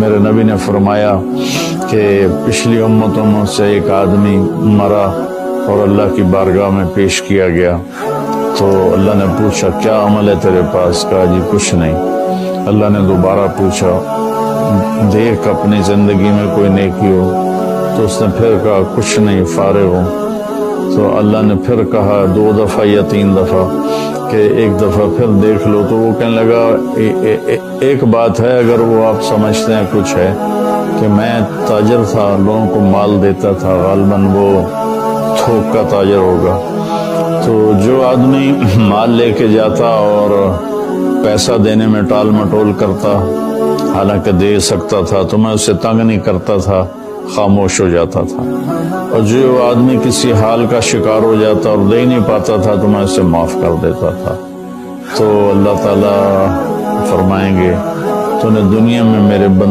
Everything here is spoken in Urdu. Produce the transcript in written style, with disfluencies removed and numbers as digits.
میرے نبی نے فرمایا کہ پچھلی امتوں میں سے ایک آدمی مرا اور اللہ کی بارگاہ میں پیش کیا گیا، تو اللہ نے پوچھا کیا عمل ہے تیرے پاس؟ کہا جی کچھ نہیں۔ اللہ نے دوبارہ پوچھا دیکھ اپنی زندگی میں کوئی نیکی ہو؟ تو اس نے پھر کہا کچھ نہیں، فارغ ہوں۔ تو اللہ نے پھر کہا 2 دفعہ یا 3 دفعہ کہ ایک دفعہ پھر دیکھ لو۔ تو وہ کہنے لگا ایک بات ہے، اگر وہ آپ سمجھتے ہیں کچھ ہے، کہ میں تاجر تھا، لوگوں کو مال دیتا تھا، غالباً وہ تھوک کا تاجر ہوگا۔ تو جو آدمی مال لے کے جاتا اور پیسہ دینے میں ٹال مٹول کرتا، حالانکہ دے سکتا تھا، تو میں اسے تنگ نہیں کرتا تھا، خاموش ہو جاتا تھا۔ اور جو آدمی کسی حال کا شکار ہو جاتا اور دے نہیں پاتا تھا، تو میں اسے معاف کر دیتا تھا۔ تو اللہ تعالیٰ فرمائیں گے تو نے دنیا میں میرے